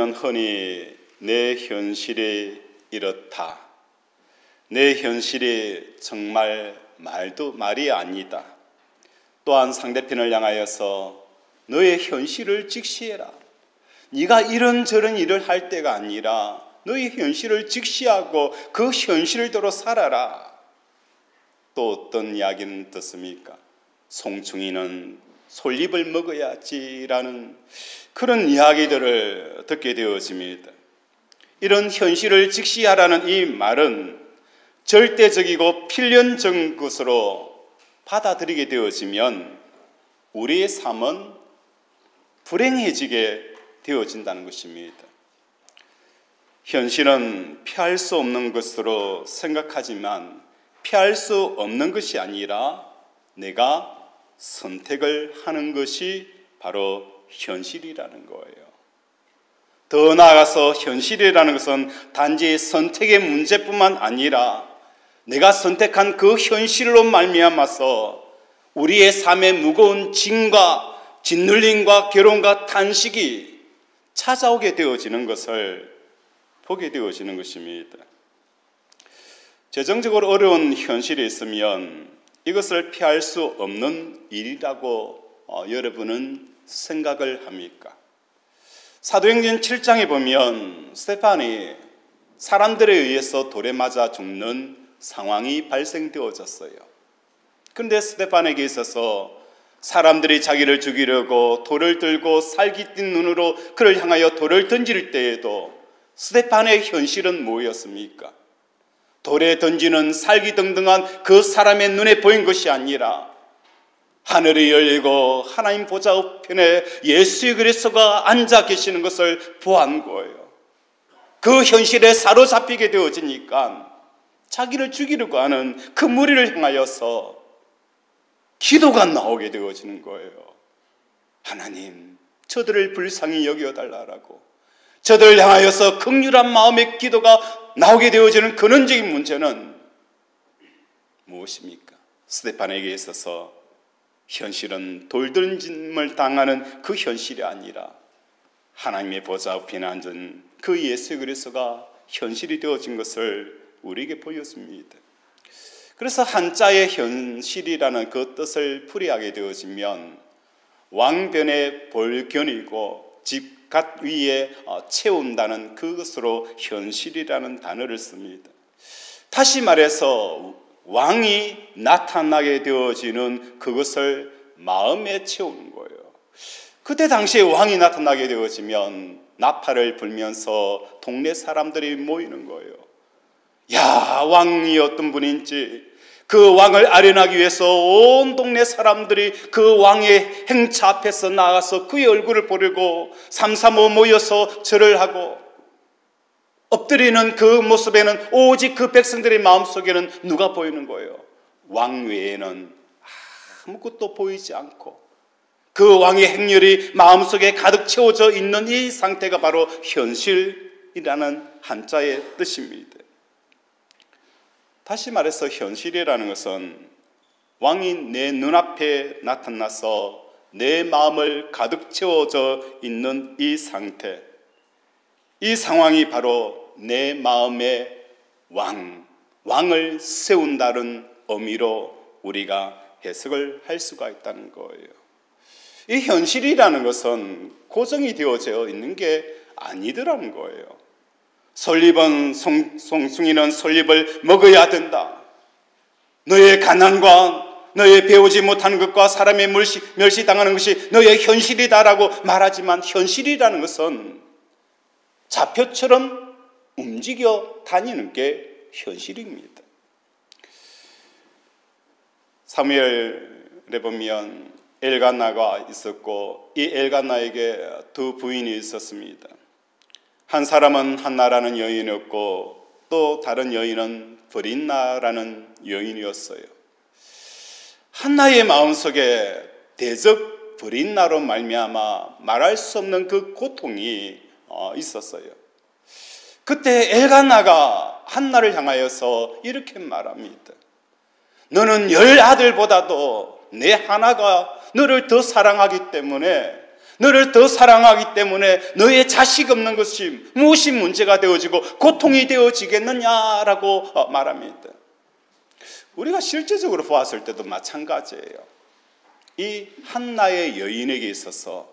우리는 흔히 내 현실이 이렇다, 내 현실이 정말 말이 아니다, 또한 상대편을 향하여서 너의 현실을 직시해라, 네가 이런저런 일을 할 때가 아니라 너의 현실을 직시하고 그 현실대로 살아라. 또 어떤 이야기는 듣습니까? 송충이는 솔잎을 먹어야지라는 그런 이야기들을 듣게 되어집니다. 이런 현실을 직시하라는 이 말은 절대적이고 필연적인 것으로 받아들이게 되어지면 우리의 삶은 불행해지게 되어진다는 것입니다. 현실은 피할 수 없는 것으로 생각하지만 피할 수 없는 것이 아니라 내가 선택을 하는 것이 바로 현실이라는 거예요. 더 나아가서 현실이라는 것은 단지 선택의 문제뿐만 아니라 내가 선택한 그 현실로 말미암아서 우리의 삶의 무거운 짐과 짓눌림과 괴로움과 탄식이 찾아오게 되어지는 것을 보게 되어지는 것입니다. 재정적으로 어려운 현실이 있으면 이것을 피할 수 없는 일이라고 여러분은 생각을 합니까? 사도행전 7장에 보면 스데반이 사람들에 의해서 돌에 맞아 죽는 상황이 발생되어졌어요. 그런데 스데반에게 있어서 사람들이 자기를 죽이려고 돌을 들고 살깃빛 눈으로 그를 향하여 돌을 던질 때에도 스데반의 현실은 뭐였습니까? 돌에 던지는 살기등등한 그 사람의 눈에 보인 것이 아니라 하늘이 열리고 하나님 보좌 우편에 예수 그리스도가 앉아 계시는 것을 보한 거예요. 그 현실에 사로잡히게 되어지니까 자기를 죽이려고 하는 그 무리를 향하여서 기도가 나오게 되어지는 거예요. 하나님, 저들을 불쌍히 여겨달라고, 저들을 향하여서 긍휼한 마음의 기도가 나오게 되어지는 근원적인 문제는 무엇입니까? 스데반에게 있어서 현실은 돌던짐을 당하는 그 현실이 아니라 하나님의 보좌 앞에 앉은 그 예수 그리스도가 현실이 되어진 것을 우리에게 보였습니다. 그래서 한자의 현실이라는 그 뜻을 풀이하게 되어지면 왕변의 볼견이고 집갓 위에 채운다는 그것으로 현실이라는 단어를 씁니다. 다시 말해서 왕이 나타나게 되어지는 그것을 마음에 채우는 거예요. 그때 당시에 왕이 나타나게 되어지면 나팔을 불면서 동네 사람들이 모이는 거예요. 야, 왕이 어떤 분인지 그 왕을 아련하기 위해서 온 동네 사람들이 그 왕의 행차 앞에서 나가서 그의 얼굴을 보려고 삼삼오오 모여서 절을 하고 엎드리는 그 모습에는 오직 그 백성들의 마음속에는 누가 보이는 거예요? 왕 외에는 아무것도 보이지 않고 그 왕의 행렬이 마음속에 가득 채워져 있는 이 상태가 바로 현실이라는 한자의 뜻입니다. 다시 말해서 현실이라는 것은 왕이 내 눈앞에 나타나서 내 마음을 가득 채워져 있는 이 상태, 이 상황이 바로 내 마음의 왕을 세운다는 의미로 우리가 해석을 할 수가 있다는 거예요. 이 현실이라는 것은 고정이 되어져 있는 게 아니더라는 거예요. 솔잎은 송충이는 솔잎을 먹어야 된다. 너의 가난과 너의 배우지 못하는 것과 사람의 멸시당하는 것이 너의 현실이다라고 말하지만 현실이라는 것은 좌표처럼 움직여 다니는 게 현실입니다. 사무엘에 보면 엘가나가 있었고 이 엘가나에게 두 부인이 있었습니다. 한 사람은 한나라는 여인이었고 또 다른 여인은 브린나라는 여인이었어요. 한나의 마음속에 대적 브린나로 말미암아 말할 수 없는 그 고통이 있었어요. 그때 엘가나가 한나를 향하여서 이렇게 말합니다. 너는 10 아들보다도 내 하나가 너를 더 사랑하기 때문에 너를 더 사랑하기 때문에 너의 자식 없는 것이 무엇이 문제가 되어지고 고통이 되어지겠느냐라고 말합니다. 우리가 실제적으로 보았을 때도 마찬가지예요. 이 한나의 여인에게 있어서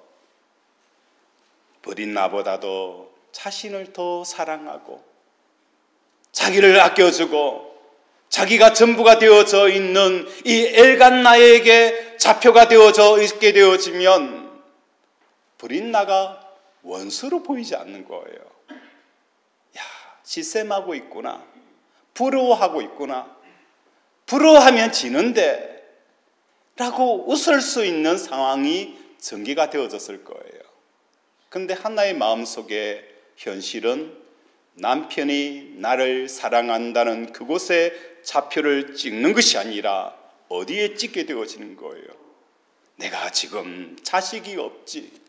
버린 나보다도 자신을 더 사랑하고 자기를 아껴주고 자기가 전부가 되어져 있는 이 엘간나에게 자표가 되어져 있게 되어지면 버린 나가 원수로 보이지 않는 거예요. 야, 시샘하고 있구나. 부러워하고 있구나. 부러워하면 지는데 라고 웃을 수 있는 상황이 전개가 되어졌을 거예요. 그런데 한나의 마음속에 현실은 남편이 나를 사랑한다는 그곳에 좌표를 찍는 것이 아니라 어디에 찍게 되어지는 거예요. 내가 지금 자식이 없지.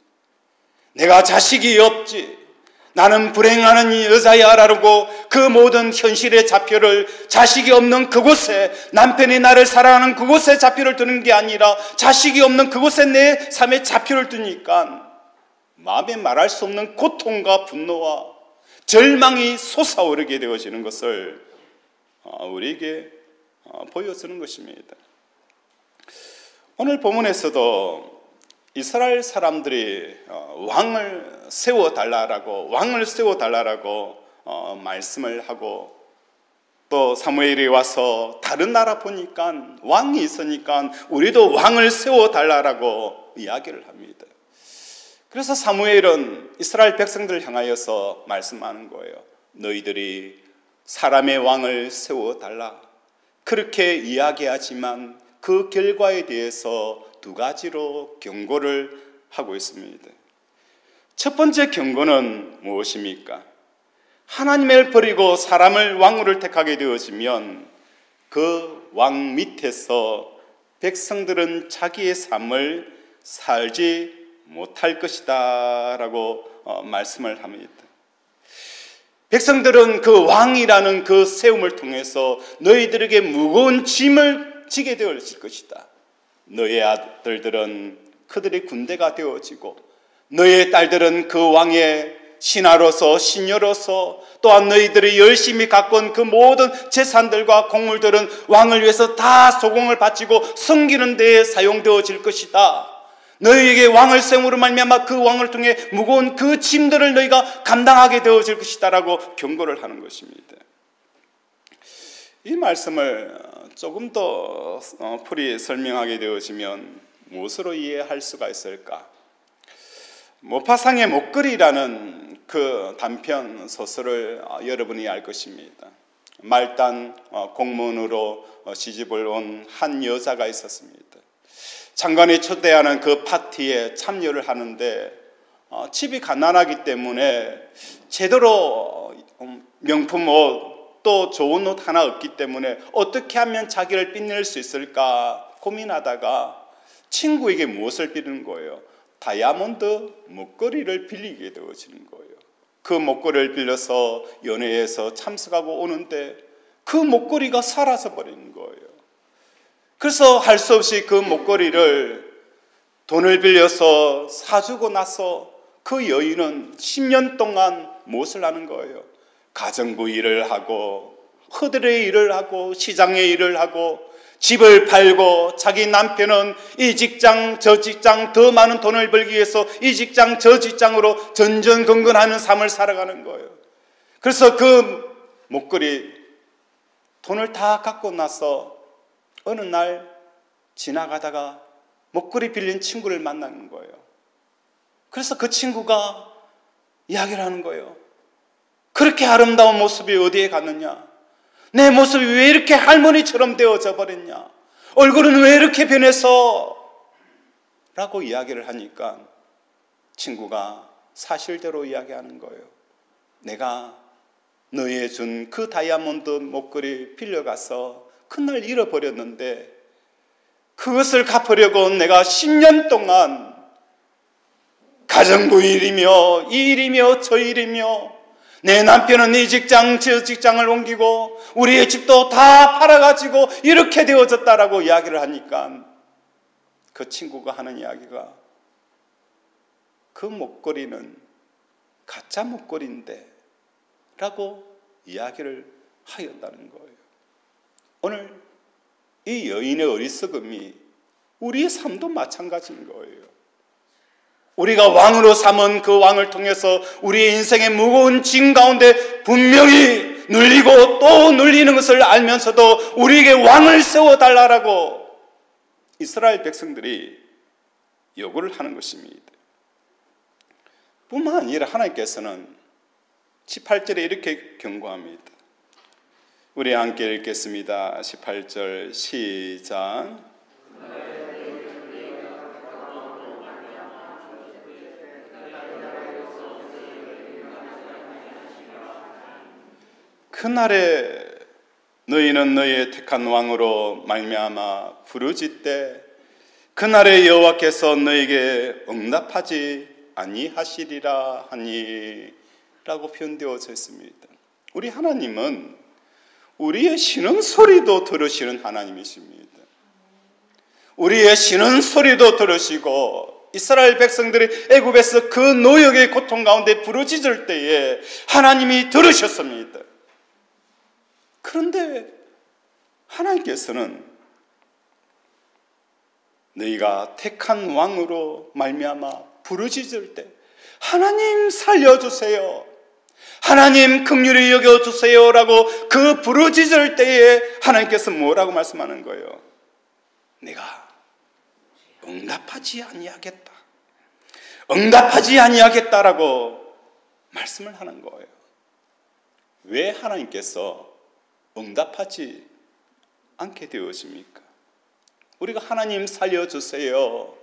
내가 자식이 없지. 나는 불행하는 여자야라고 그 모든 현실의 좌표를 자식이 없는 그곳에, 남편이 나를 사랑하는 그곳에 좌표를 두는 게 아니라 자식이 없는 그곳에 내 삶의 좌표를 두니까 마음에 말할 수 없는 고통과 분노와 절망이 솟아오르게 되어지는 것을 우리에게 보여주는 것입니다. 오늘 본문에서도 이스라엘 사람들이 왕을 세워달라고 말씀을 하고, 또 사무엘이 와서 다른 나라 보니까 왕이 있으니까 우리도 왕을 세워달라고 이야기를 합니다. 그래서 사무엘은 이스라엘 백성들을 향하여서 말씀하는 거예요. 너희들이 사람의 왕을 세워달라. 그렇게 이야기하지만 그 결과에 대해서 두 가지로 경고를 하고 있습니다. 첫 번째 경고는 무엇입니까? 하나님을 버리고 사람을 왕으로 택하게 되어지면 그 왕 밑에서 백성들은 자기의 삶을 살지 못할 것이다 라고 말씀을 합니다. 백성들은 그 왕이라는 그 세움을 통해서 너희들에게 무거운 짐을 지게 되어질 것이다. 너의 아들들은 그들의 군대가 되어지고, 너의 딸들은 그 왕의 신하로서, 신녀로서, 또한 너희들이 열심히 가꾼 그 모든 재산들과 곡물들은 왕을 위해서 다 소공을 바치고 섬기는 데에 사용되어질 것이다. 너희에게 왕을 세움으로 말미암아 그 왕을 통해 무거운 그 짐들을 너희가 감당하게 되어질 것이다 라고 경고를 하는 것입니다. 이 말씀을 조금 더 풀이 설명하게 되어지면 무엇으로 이해할 수가 있을까? 모파상의 목걸이라는 그 단편 소설을 여러분이 알 것입니다. 말단 공문으로 시집을 온 한 여자가 있었습니다. 장관이 초대하는 그 파티에 참여를 하는데 집이 가난하기 때문에 제대로 명품 옷, 또 좋은 옷 하나 없기 때문에 어떻게 하면 자기를 빛낼 수 있을까 고민하다가 친구에게 무엇을 빌는 거예요? 다이아몬드 목걸이를 빌리게 되어지는 거예요. 그 목걸이를 빌려서 연회에서 참석하고 오는데 그 목걸이가 사라져 버리는 거예요. 그래서 할 수 없이 그 목걸이를 돈을 빌려서 사주고 나서 그 여인은 10년 동안 무엇을 하는 거예요? 가정부 일을 하고, 허들의 일을 하고, 시장의 일을 하고, 집을 팔고, 자기 남편은 이 직장 저 직장 더 많은 돈을 벌기 위해서 이 직장 저 직장으로 전전긍긍하는 삶을 살아가는 거예요. 그래서 그 목걸이 돈을 다 갖고 나서 어느 날 지나가다가 목걸이 빌린 친구를 만나는 거예요. 그래서 그 친구가 이야기를 하는 거예요. 그렇게 아름다운 모습이 어디에 갔느냐? 내 모습이 왜 이렇게 할머니처럼 되어져 버렸냐? 얼굴은 왜 이렇게 변해서? 라고 이야기를 하니까 친구가 사실대로 이야기하는 거예요. 내가 너희에 준 그 다이아몬드 목걸이 빌려가서 그날 잃어버렸는데 그것을 갚으려고 내가 10년 동안 가정부 일이며 이 일이며 저 일이며 내 남편은 이 직장 저 직장을 옮기고 우리의 집도 다 팔아가지고 이렇게 되어졌다라고 이야기를 하니까 그 친구가 하는 이야기가 그 목걸이는 가짜 목걸이인데 라고 이야기를 하였다는 거예요. 오늘 이 여인의 어리석음이 우리의 삶도 마찬가지인 거예요. 우리가 왕으로 삼은 그 왕을 통해서 우리의 인생의 무거운 짐 가운데 분명히 눌리고 또 눌리는 것을 알면서도 우리에게 왕을 세워달라고 이스라엘 백성들이 요구를 하는 것입니다. 뿐만 아니라 하나님께서는 18절에 이렇게 경고합니다. 우리 함께 읽겠습니다. 18절 시작. 그날에 너희는 너희의 택한 왕으로 말미암아 부르짖되 그날에 여호와께서 너희에게 응답하지 아니하시리라 하니 라고 표현되어져 있습니다. 우리 하나님은 우리의 신음소리도 들으시는 하나님이십니다. 우리의 신음소리도 들으시고 이스라엘 백성들이 애굽에서 그 노역의 고통 가운데 부르짖을 때에 하나님이 들으셨습니다. 그런데 하나님께서는 너희가 택한 왕으로 말미암아 부르짖을 때 하나님 살려주세요, 하나님 긍휼히 여겨주세요 라고 그 부르짖을 때에 하나님께서 뭐라고 말씀하는 거예요? 내가 응답하지 아니하겠다, 응답하지 아니하겠다라고 말씀을 하는 거예요. 왜 하나님께서 응답하지 않게 되었습니까? 우리가 하나님 살려주세요,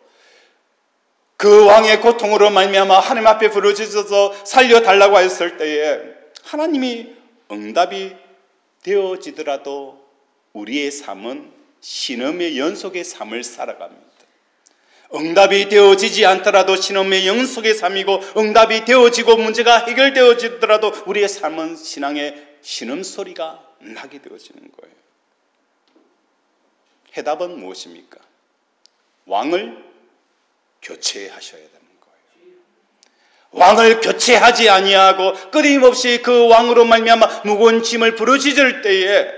그 왕의 고통으로 말미암아 하나님 앞에 부르짖어서 살려달라고 했을 때에 하나님이 응답이 되어지더라도 우리의 삶은 신음의 연속의 삶을 살아갑니다. 응답이 되어지지 않더라도 신음의 연속의 삶이고, 응답이 되어지고 문제가 해결되어지더라도 우리의 삶은 신앙의 신음소리가 나게 되어지는 거예요. 해답은 무엇입니까? 왕을 교체하셔야 되는 거예요. 왕을 교체하지 아니하고 끊임없이 그 왕으로 말미암아 무거운 짐을 부르짖을 때에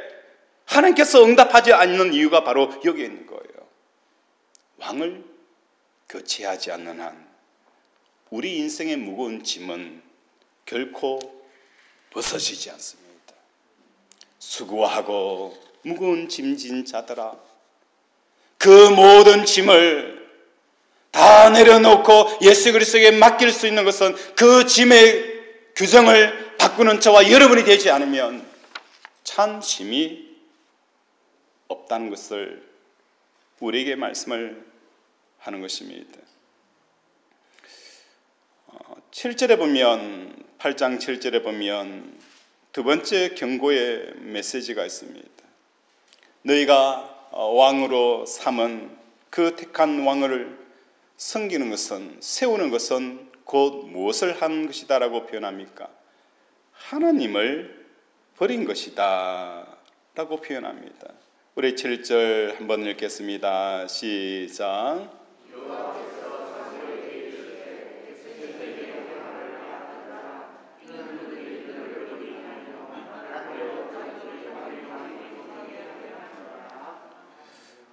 하나님께서 응답하지 않는 이유가 바로 여기 있는 거예요. 왕을 교체하지 않는 한 우리 인생의 무거운 짐은 결코 벗어지지 않습니다. 수고하고 무거운 짐진 자들아, 그 모든 짐을 다 내려놓고 예수 그리스도에게 맡길 수 있는 것은 그 짐의 규정을 바꾸는 저와 여러분이 되지 않으면 참 힘이 없다는 것을 우리에게 말씀을 하는 것입니다. 7절에 보면, 8장 7절에 보면 두 번째 경고의 메시지가 있습니다. 너희가 왕으로 삼은 그 택한 왕을 섬기는 것은, 세우는 것은 곧 무엇을 한 것이다 라고 표현합니까? 하나님을 버린 것이다 라고 표현합니다. 우리 7절 한번 읽겠습니다. 시작.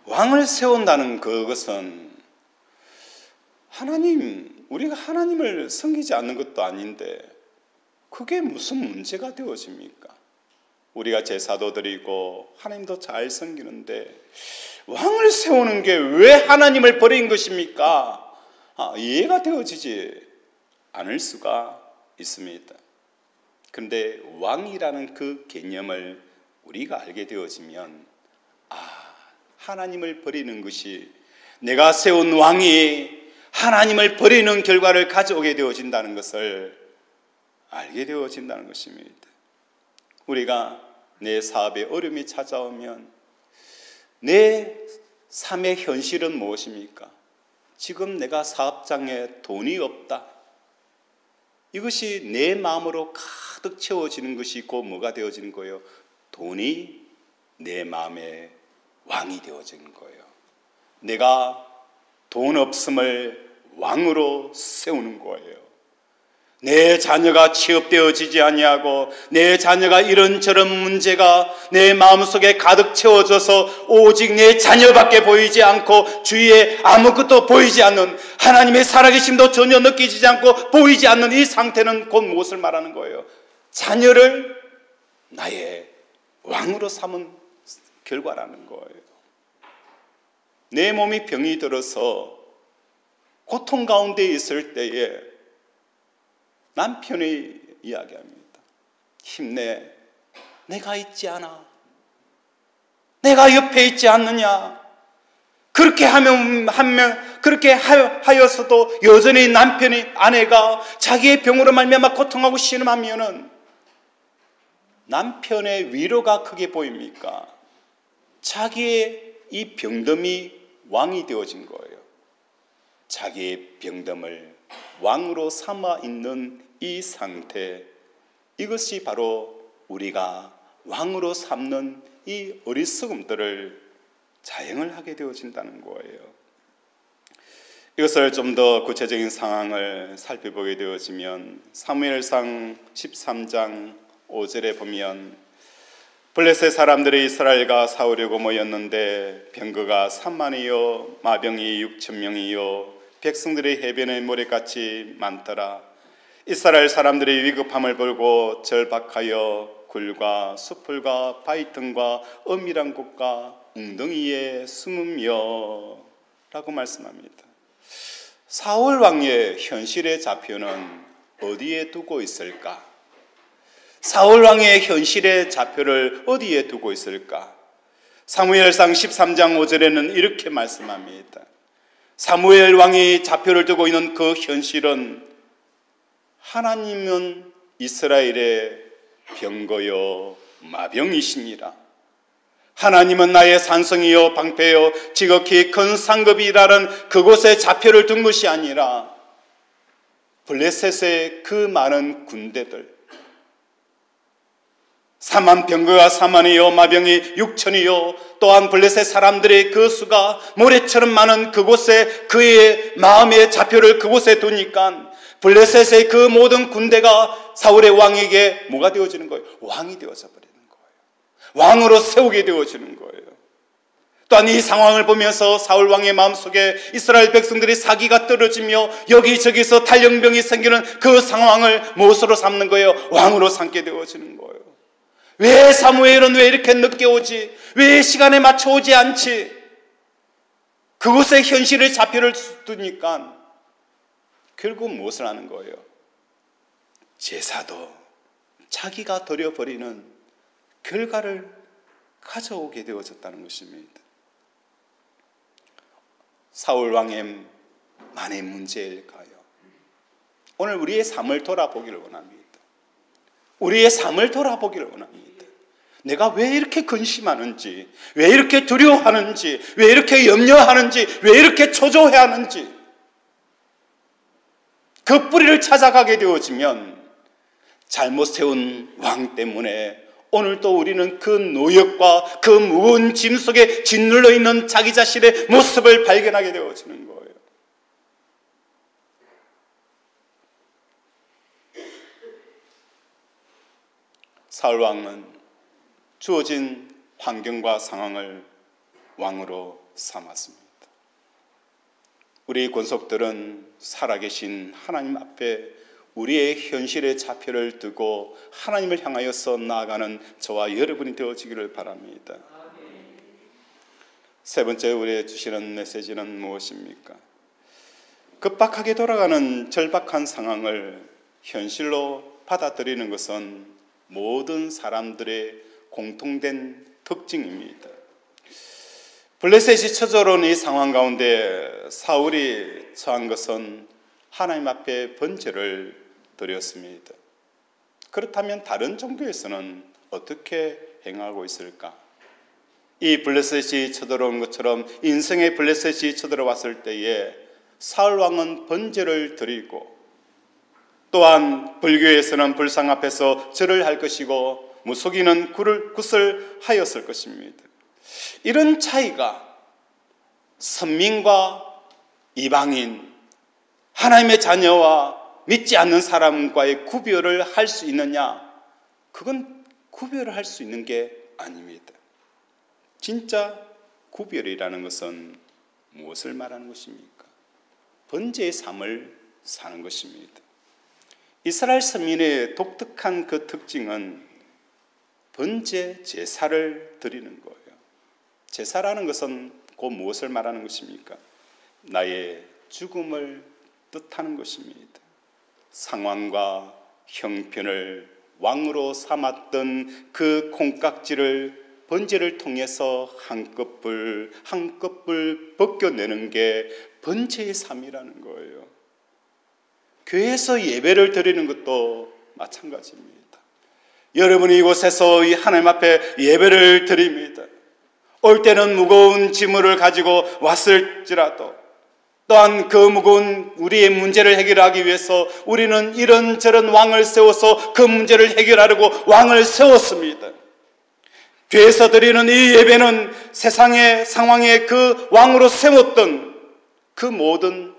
왕을 세운다는 그것은 하나님, 우리가 하나님을 섬기지 않는 것도 아닌데 그게 무슨 문제가 되어집니까? 우리가 제사도 드리고 하나님도 잘 섬기는데 왕을 세우는 게 왜 하나님을 버린 것입니까? 이해가 되어지지 않을 수가 있습니다. 그런데 왕이라는 그 개념을 우리가 알게 되어지면 하나님을 버리는 것이, 내가 세운 왕이 하나님을 버리는 결과를 가져오게 되어진다는 것을 알게 되어진다는 것입니다. 우리가 내 사업에 어려움이 찾아오면 내 삶의 현실은 무엇입니까? 지금 내가 사업장에 돈이 없다. 이것이 내 마음으로 가득 채워지는 것이 있고 뭐가 되어지는 거예요? 돈이 내 마음의 왕이 되어지는 거예요. 내가 돈 없음을 왕으로 세우는 거예요. 내 자녀가 취업되어지지 아니하고 내 자녀가 이런저런 문제가 내 마음속에 가득 채워져서 오직 내 자녀밖에 보이지 않고 주위에 아무것도 보이지 않는, 하나님의 살아계심도 전혀 느끼지 않고 보이지 않는 이 상태는 곧 무엇을 말하는 거예요? 자녀를 나의 왕으로 삼은 결과라는 거예요. 내 몸이 병이 들어서 고통 가운데 있을 때에 남편이 이야기합니다. 힘내. 내가 있지 않아. 내가 옆에 있지 않느냐. 그렇게 그렇게 하여서도 여전히 남편이, 아내가 자기의 병으로 말미암아 고통하고 신음하면은 남편의 위로가 크게 보입니까? 자기의 이 병듦이 왕이 되어진 거예요. 자기의 병듦을 왕으로 삼아 있는 이 상태, 이것이 바로 우리가 왕으로 삼는 이 어리석음들을 자행을 하게 되어진다는 거예요. 이것을 좀 더 구체적인 상황을 살펴보게 되어지면 사무엘상 13장 5절에 보면 블레셋 사람들이 이스라엘과 싸우려고 모였는데 병거가 3만이요 마병이 6,000명이요 백성들의 해변의 모래같이 많더라. 이스라엘 사람들이 위급함을 보고 절박하여 굴과 수풀과 바위틈과 엄밀한 곳과 웅덩이에 숨으며 라고 말씀합니다. 사울 왕의 현실의 좌표는 어디에 두고 있을까? 사울 왕의 현실의 좌표를 어디에 두고 있을까? 사무엘상 13장 5절에는 이렇게 말씀합니다. 사무엘 왕이 좌표를 두고 있는 그 현실은 하나님은 이스라엘의 병거요 마병이시니라. 하나님은 나의 산성이요 방패요 지극히 큰 상급이라는 그곳에 좌표를 둔 것이 아니라 블레셋의 그 많은 군대들, 4만 병거가 4만이요 마병이 6천이요 또한 블레셋 사람들의 그 수가 모래처럼 많은 그곳에 그의 마음의 좌표를 그곳에 두니까 블레셋의 그 모든 군대가 사울의 왕에게 뭐가 되어지는 거예요? 왕이 되어져 버리는 거예요. 왕으로 세우게 되어지는 거예요. 또한 이 상황을 보면서 사울 왕의 마음속에 이스라엘 백성들이 사기가 떨어지며 여기저기서 탈영병이 생기는 그 상황을 무엇으로 삼는 거예요? 왕으로 삼게 되어지는 거예요. 왜 사무엘은 왜 이렇게 늦게 오지? 왜 시간에 맞춰 오지 않지? 그곳에 현실의 좌표를 두니까 결국 무엇을 하는 거예요? 제사도 자기가 드려버리는 결과를 가져오게 되어졌다는 것입니다. 사울 왕의 만의 문제일까요? 오늘 우리의 삶을 돌아보기를 원합니다. 우리의 삶을 돌아보기를 원합니다. 내가 왜 이렇게 근심하는지, 왜 이렇게 두려워하는지, 왜 이렇게 염려하는지, 왜 이렇게 초조해하는지, 그 뿌리를 찾아가게 되어지면 잘못 세운 왕 때문에 오늘도 우리는 그 노역과 그 무거운 짐 속에 짓눌러 있는 자기 자신의 모습을 발견하게 되어지는 거예요. 사울 왕은 주어진 환경과 상황을 왕으로 삼았습니다. 우리 권속들은 살아계신 하나님 앞에 우리의 현실의 좌표를 두고 하나님을 향하여서 나아가는 저와 여러분이 되어지기를 바랍니다. 세 번째 우리의 주시는 메시지는 무엇입니까? 급박하게 돌아가는 절박한 상황을 현실로 받아들이는 것은 모든 사람들의 공통된 특징입니다. 블레셋이 쳐들어온 이 상황 가운데 사울이 처한 것은 하나님 앞에 번제를 드렸습니다. 그렇다면 다른 종교에서는 어떻게 행하고 있을까? 이 블레셋이 쳐들어온 것처럼 인생의 블레셋이 쳐들어왔을 때에 사울 왕은 번제를 드리고 또한 불교에서는 불상 앞에서 절을 할 것이고 무속인은 굿을 하였을 것입니다. 이런 차이가 선민과 이방인, 하나님의 자녀와 믿지 않는 사람과의 구별을 할 수 있느냐? 그건 구별을 할 수 있는 게 아닙니다. 진짜 구별이라는 것은 무엇을 말하는 것입니까? 번제의 삶을 사는 것입니다. 이스라엘 서민의 독특한 그 특징은 번제 제사를 드리는 거예요. 제사라는 것은 곧 무엇을 말하는 것입니까? 나의 죽음을 뜻하는 것입니다. 상왕과 형편을 왕으로 삼았던 그 콩깍지를 번제를 통해서 한꺼풀 한꺼풀 벗겨내는 게 번제의 삶이라는 거예요. 교회에서 예배를 드리는 것도 마찬가지입니다. 여러분이 이곳에서 이 하나님 앞에 예배를 드립니다. 올 때는 무거운 짐을 가지고 왔을지라도 또한 그 무거운 우리의 문제를 해결하기 위해서 우리는 이런저런 왕을 세워서 그 문제를 해결하려고 왕을 세웠습니다. 교회에서 드리는 이 예배는 세상의 상황에 그 왕으로 세웠던 그 모든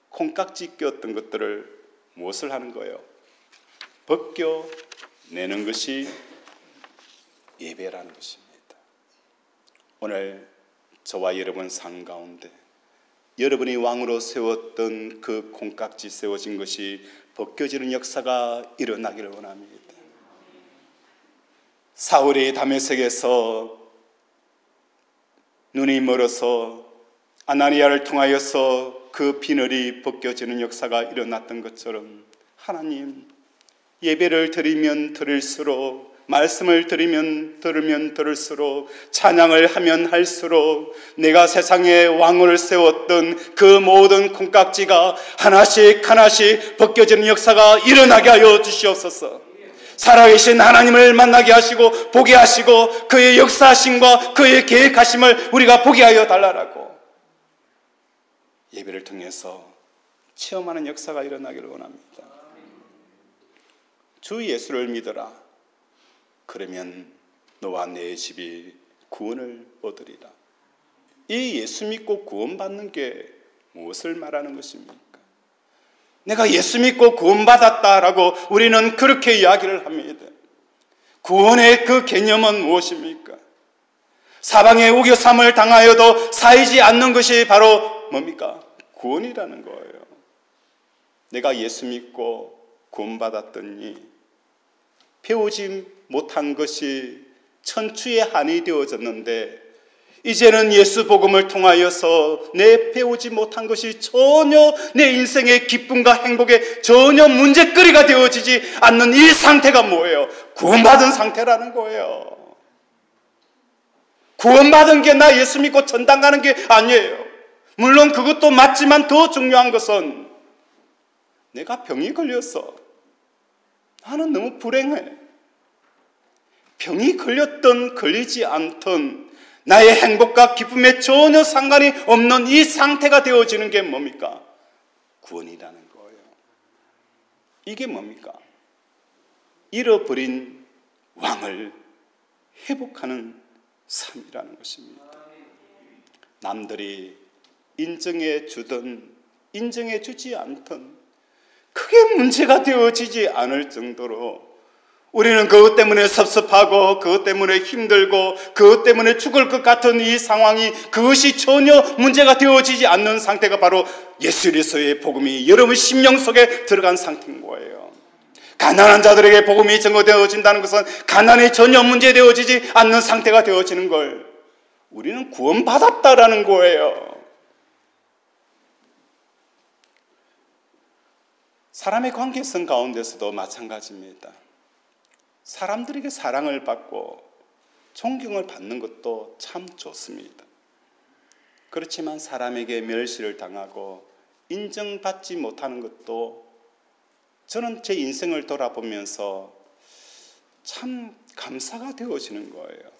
콩깍지 꼈던 것들을 무엇을 하는 거예요? 벗겨내는 것이 예배라는 것입니다. 오늘 저와 여러분 삶 가운데 여러분이 왕으로 세웠던 그 콩깍지 세워진 것이 벗겨지는 역사가 일어나기를 원합니다. 사울이 다메섹에서 눈이 멀어서 아나니아를 통하여서 그 비늘이 벗겨지는 역사가 일어났던 것처럼 하나님, 예배를 드리면 드릴수록, 말씀을 드리면 들을수록, 찬양을 하면 할수록 내가 세상에 왕을 세웠던 그 모든 콩깍지가 하나씩 하나씩 벗겨지는 역사가 일어나게 하여 주시옵소서. 살아계신 하나님을 만나게 하시고 보게 하시고 그의 역사하심과 그의 계획하심을 우리가 보게 하여 달라라고 예배를 통해서 체험하는 역사가 일어나기를 원합니다. 주 예수를 믿어라. 그러면 너와 내 집이 구원을 얻으리라. 이 예수 믿고 구원받는 게 무엇을 말하는 것입니까? 내가 예수 믿고 구원받았다라고 우리는 그렇게 이야기를 합니다. 구원의 그 개념은 무엇입니까? 사방에 우겨삼을 당하여도 사이지 않는 것이 바로 뭡니까? 구원이라는 거예요. 내가 예수 믿고 구원받았더니 배우지 못한 것이 천추의 한이 되어졌는데 이제는 예수 복음을 통하여서 내 배우지 못한 것이 전혀 내 인생의 기쁨과 행복에 전혀 문제거리가 되어지지 않는 이 상태가 뭐예요? 구원받은 상태라는 거예요. 구원받은 게 나 예수 믿고 전당 가는 게 아니에요. 물론 그것도 맞지만 더 중요한 것은 내가 병이 걸렸어. 나는 너무 불행해. 병이 걸렸든 걸리지 않든 나의 행복과 기쁨에 전혀 상관이 없는 이 상태가 되어지는 게 뭡니까? 구원이라는 거예요. 이게 뭡니까? 잃어버린 왕을 회복하는 삶이라는 것입니다. 남들이 인정해 주든 인정해 주지 않든 크게 문제가 되어지지 않을 정도로 우리는 그것 때문에 섭섭하고 그것 때문에 힘들고 그것 때문에 죽을 것 같은 이 상황이 그것이 전혀 문제가 되어지지 않는 상태가 바로 예수 그리스도의 복음이 여러분 심령 속에 들어간 상태인 거예요. 가난한 자들에게 복음이 전거되어진다는 것은 가난이 전혀 문제되어지지 않는 상태가 되어지는 걸 우리는 구원받았다라는 거예요. 사람의 관계성 가운데서도 마찬가지입니다. 사람들에게 사랑을 받고 존경을 받는 것도 참 좋습니다. 그렇지만 사람에게 멸시를 당하고 인정받지 못하는 것도 저는 제 인생을 돌아보면서 참 감사가 되어지는 거예요.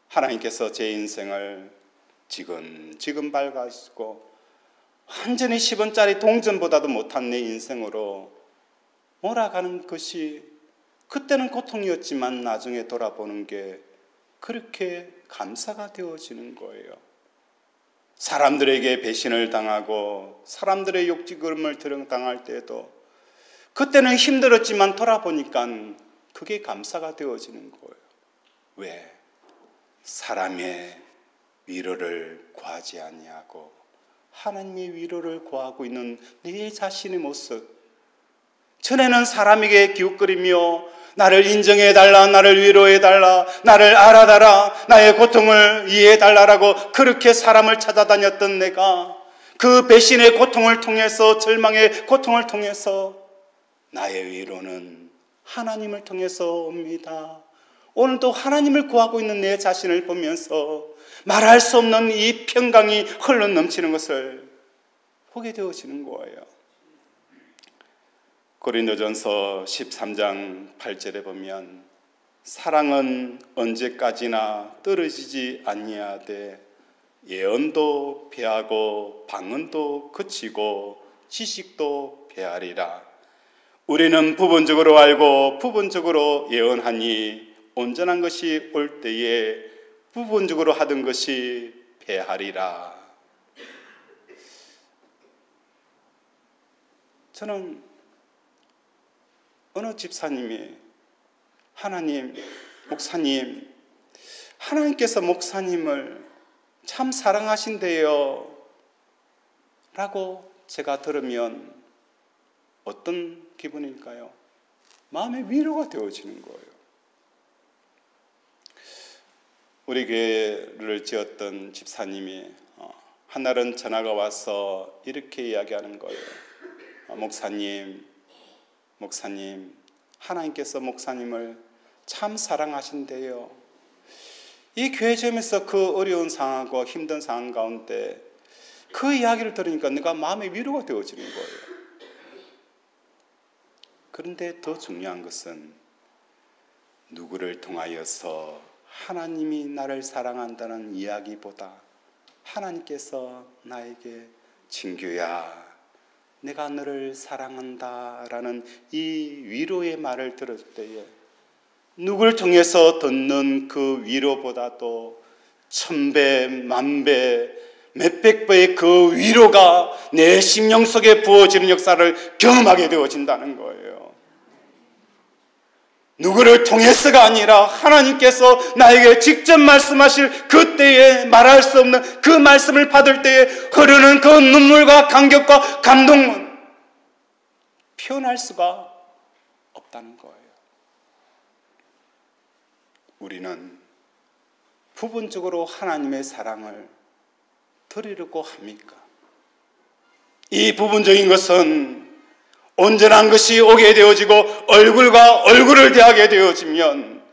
하나님께서 제 인생을 지금 밝아지고 완전히 10원짜리 동전보다도 못한 내 인생으로 몰아가는 것이 그때는 고통이었지만 나중에 돌아보는 게 그렇게 감사가 되어지는 거예요. 사람들에게 배신을 당하고 사람들의 욕짓음을 당할 때에도 그때는 힘들었지만 돌아보니까 그게 감사가 되어지는 거예요. 왜? 사람의 위로를 구하지 아니하고 하나님의 위로를 구하고 있는 내 자신의 모습. 전에는 사람에게 기웃거리며 나를 인정해달라, 나를 위로해달라, 나를 알아달라, 나의 고통을 이해해달라라고 그렇게 사람을 찾아다녔던 내가 그 배신의 고통을 통해서, 절망의 고통을 통해서 나의 위로는 하나님을 통해서 옵니다. 오늘도 하나님을 구하고 있는 내 자신을 보면서 말할 수 없는 이 평강이 흘러 넘치는 것을 보게 되어지는 거예요. 고린도전서 13장 8절에 보면 사랑은 언제까지나 떨어지지 아니하되 예언도 패하고 방언도 그치고 지식도 패하리라. 우리는 부분적으로 알고 부분적으로 예언하니 온전한 것이 올 때에 부분적으로 하던 것이 패하리라. 저는 어느 집사님이 하나님, 목사님, 하나님께서 목사님을 참 사랑하신대요 라고 제가 들으면 어떤 기분일까요? 마음의 위로가 되어지는 거예요. 우리 교회를 지었던 집사님이 한날은 전화가 와서 이렇게 이야기하는 거예요. 목사님, 하나님께서 목사님을 참 사랑하신대요. 이 교회점에서 그 어려운 상황과 힘든 상황 가운데 그 이야기를 들으니까 내가 마음의 위로가 되어지는 거예요. 그런데 더 중요한 것은 누구를 통하여서 하나님이 나를 사랑한다는 이야기보다 하나님께서 나에게 친구야, 내가 너를 사랑한다라는 이 위로의 말을 들을 때에 누구를 통해서 듣는 그 위로보다도 1000배, 10,000배, 몇백 배의 그 위로가 내 심령 속에 부어지는 역사를 경험하게 되어진다는 거예요. 누구를 통해서가 아니라 하나님께서 나에게 직접 말씀하실 그때에 말할 수 없는 그 말씀을 받을 때에 흐르는 그 눈물과 감격과 감동은 표현할 수가 없다는 거예요. 우리는 부분적으로 하나님의 사랑을 드리려고 합니까? 이 부분적인 것은 온전한 것이 오게 되어지고 얼굴과 얼굴을 대하게 되어지면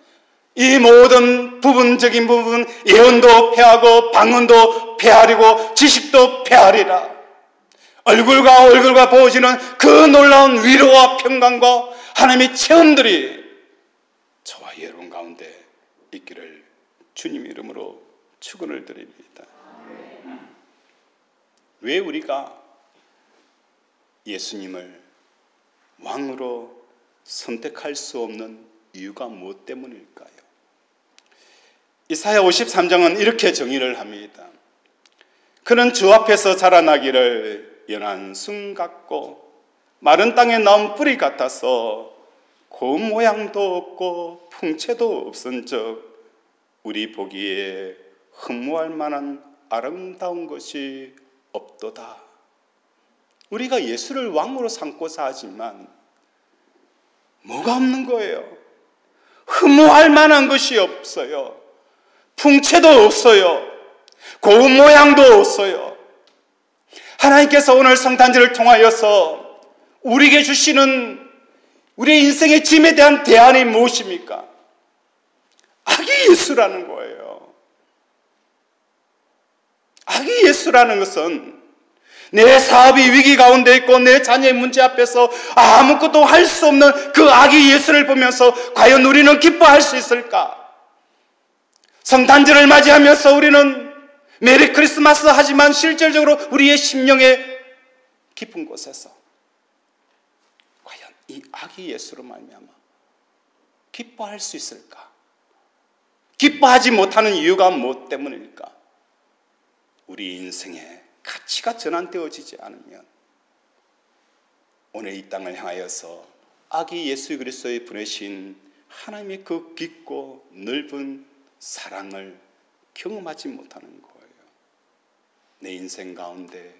이 모든 부분적인 부분, 예언도 패하고 방언도 패하리고 지식도 패하리라. 얼굴과 얼굴과 보여지는 그 놀라운 위로와 평강과 하나님의 체험들이 저와 여러분 가운데 있기를 주님 이름으로 축원을 드립니다. 왜 우리가 예수님을 왕으로 선택할 수 없는 이유가 무엇 때문일까요? 이사야 53장은 이렇게 정의를 합니다. 그는 주 앞에서 자라나기를 연한 순 같고 마른 땅에 나온 뿌리 같아서 고운 모양도 없고 풍채도 없은즉 우리 보기에 흠모할 만한 아름다운 것이 없도다. 우리가 예수를 왕으로 삼고자 하지만 뭐가 없는 거예요? 흠모할 만한 것이 없어요. 풍채도 없어요. 고운 모양도 없어요. 하나님께서 오늘 성탄절을 통하여서 우리에게 주시는 우리의 인생의 짐에 대한 대안이 무엇입니까? 아기 예수라는 거예요. 아기 예수라는 것은 내 사업이 위기 가운데 있고 내 자녀의 문제 앞에서 아무것도 할 수 없는 그 아기 예수를 보면서 과연 우리는 기뻐할 수 있을까? 성탄절을 맞이하면서 우리는 메리 크리스마스 하지만 실질적으로 우리의 심령의 깊은 곳에서 과연 이 아기 예수로 말미암아 기뻐할 수 있을까? 기뻐하지 못하는 이유가 무엇 때문일까? 우리 인생에 가치가 전환되어지지 않으면 오늘 이 땅을 향하여서 아기 예수 그리스도의 보내신 하나님의 그 깊고 넓은 사랑을 경험하지 못하는 거예요. 내 인생 가운데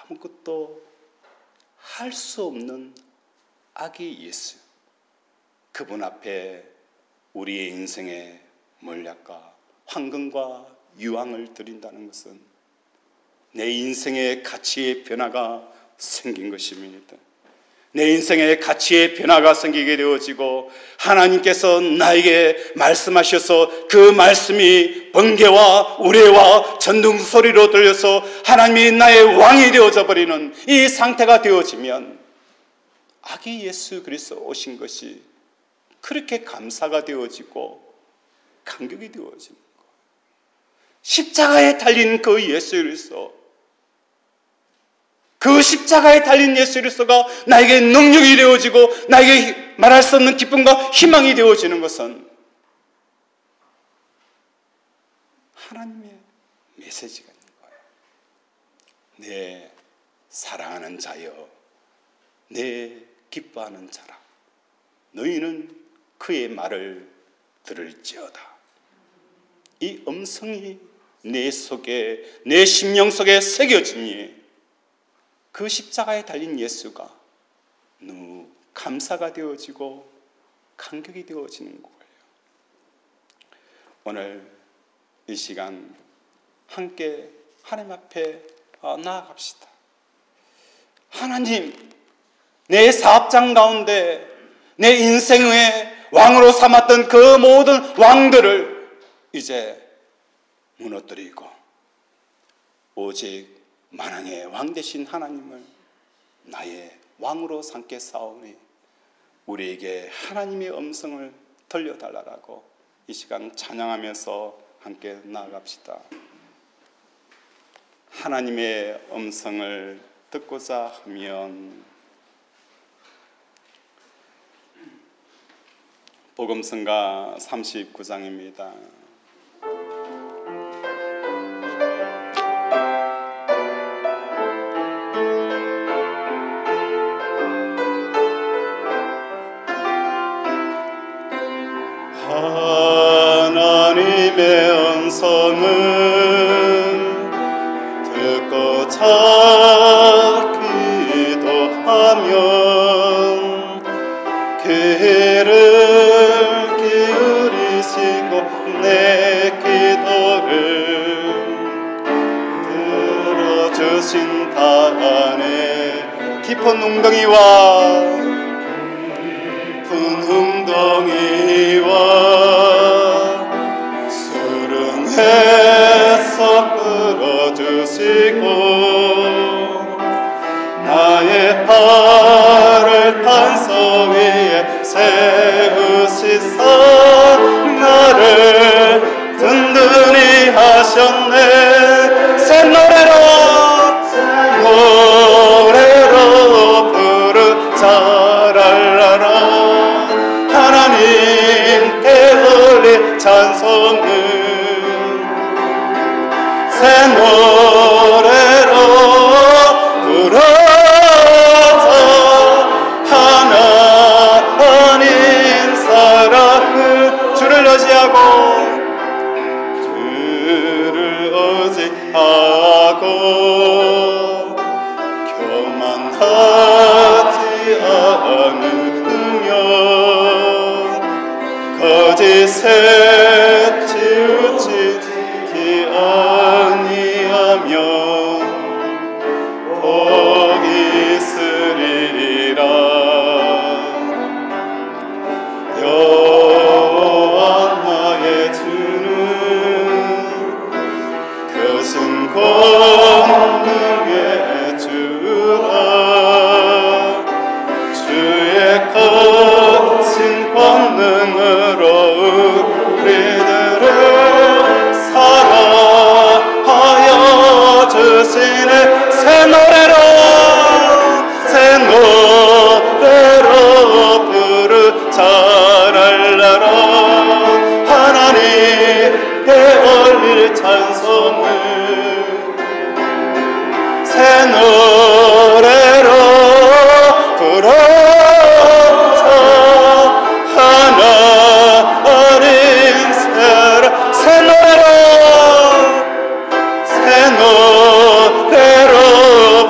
아무것도 할 수 없는 아기 예수, 그분 앞에 우리의 인생의 몰약과 황금과 유황을 드린다는 것은 내 인생의 가치의 변화가 생긴 것입니다. 내 인생의 가치의 변화가 생기게 되어지고 하나님께서 나에게 말씀하셔서 그 말씀이 번개와 우레와 전등 소리로 들려서 하나님이 나의 왕이 되어져 버리는 이 상태가 되어지면 아기 예수 그리스도 오신 것이 그렇게 감사가 되어지고 감격이 되어지는 거예요. 십자가에 달린 그 예수 그리스도, 그 십자가에 달린 예수 그리스도가 나에게 능력이 되어지고 나에게 말할 수 없는 기쁨과 희망이 되어지는 것은 하나님의 메시지가 있는 거예요. 내 사랑하는 자여, 내 기뻐하는 자라, 너희는 그의 말을 들을지어다. 이 음성이 내 속에, 내 심령 속에 새겨지니 그 십자가에 달린 예수가 너무 감사가 되어지고 감격이 되어지는 거예요. 오늘 이 시간 함께 하나님 앞에 나아갑시다. 하나님, 내 사업장 가운데 내 인생의 왕으로 삼았던 그 모든 왕들을 이제 무너뜨리고 오직 만왕의 왕 되신 하나님을 나의 왕으로 삼겠사오니 우리에게 하나님의 음성을 들려달라고 이 시간 찬양하면서 함께 나아갑시다. 하나님의 음성을 듣고자 하면 복음성가 39장입니다. 하나님의 음성은 듣고 찾기도 하면 귀를 기울이시고 내 기도를 들어주신다네. 깊은 웅덩이와 수렁에서 끌어주시고 나의 발을 단서 위에 세우시사 나를 든든히 하셨네. 새 노래로 부르자랄라라. 하나님께 올릴 찬송을 새 노래로 부르자. 하나님 사랑을 주를 의지하고 교만하지 않으며 거짓에 치우치지 아니하면 복이 있으리라. 여호와 나의 주는 크신 권능의 주라. 주의 거친 권능으로 우리들을 사랑하여 주시네. 새 노래로 부르자랄라라. 하나님께 올릴 찬송을 새 노래로 부르자 하나님 사랑 새 노래로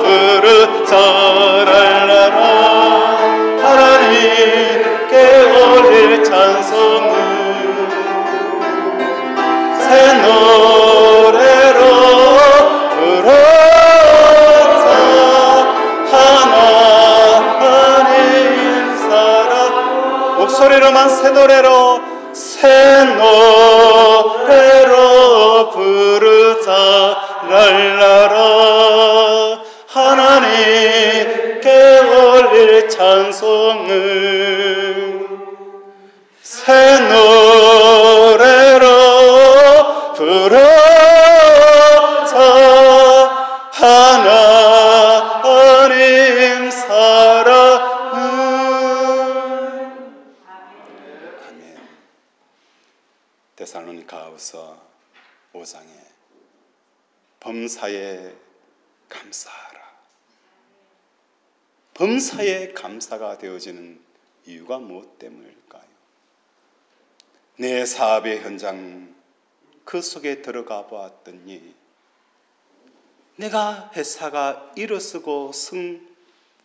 부르자 랄라라 하나님께 올릴 찬송을 새 노래로 부르자 하나님 사랑 목소리로만 새 노래로 부르자 랄라라 하나님께 올릴 찬송을 새 노래로 부르자 하나님 사랑을 아멘. 데살로니가후서 5장에 범사에 감사하라. 범사에 감사가 되어지는 이유가 무엇 때문일까요? 내 사업의 현장 그 속에 들어가 보았더니 내가 회사가 일어서고 승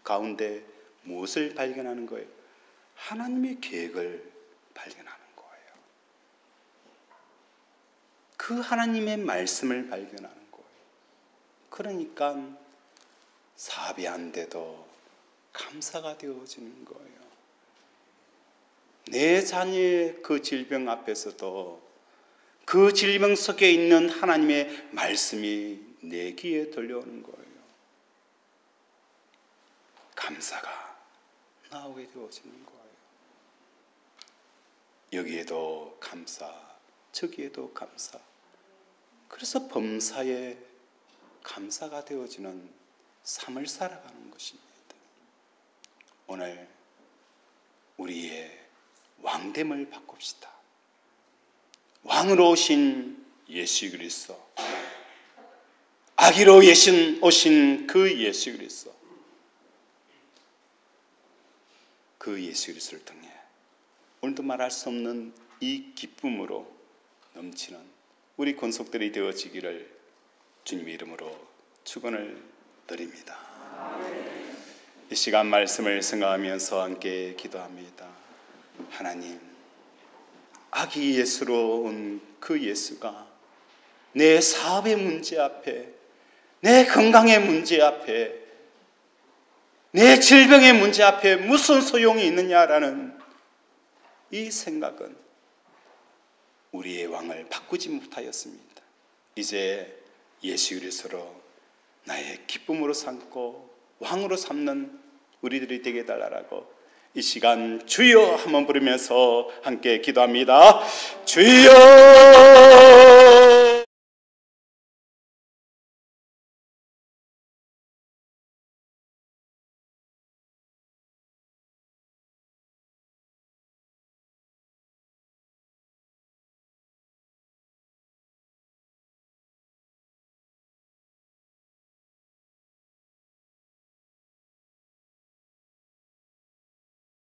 가운데 무엇을 발견하는 거예요? 하나님의 계획을 발견하는 거예요. 그 하나님의 말씀을 발견하는 거예요. 그러니까 사업이 안 돼도 감사가 되어지는 거예요. 내 자녀의 그 질병 앞에서도 그 질병 속에 있는 하나님의 말씀이 내 귀에 들려오는 거예요. 감사가 나오게 되어지는 거예요. 여기에도 감사, 저기에도 감사. 그래서 범사에 감사가 되어지는 삶을 살아가는 것입니다. 오늘 우리의 왕됨을 바꿉시다. 왕으로 오신 예수 그리스도, 아기로 오신 그 예수 그리스도, 그 예수 그리스도를 통해 오늘도 말할 수 없는 이 기쁨으로 넘치는 우리 권속들이 되어지기를 주님의 이름으로 축원을 드립니다. 이 시간 말씀을 생각하면서 함께 기도합니다. 하나님, 아기 예수로 온 그 예수가 내 사업의 문제 앞에, 내 건강의 문제 앞에, 내 질병의 문제 앞에 무슨 소용이 있느냐라는 이 생각은 우리의 왕을 바꾸지 못하였습니다. 이제 예수 그리스도로 나의 기쁨으로 삼고 왕으로 삼는 우리들이 되게 해달라고 이 시간 주여 한번 부르면서 함께 기도합니다. 주여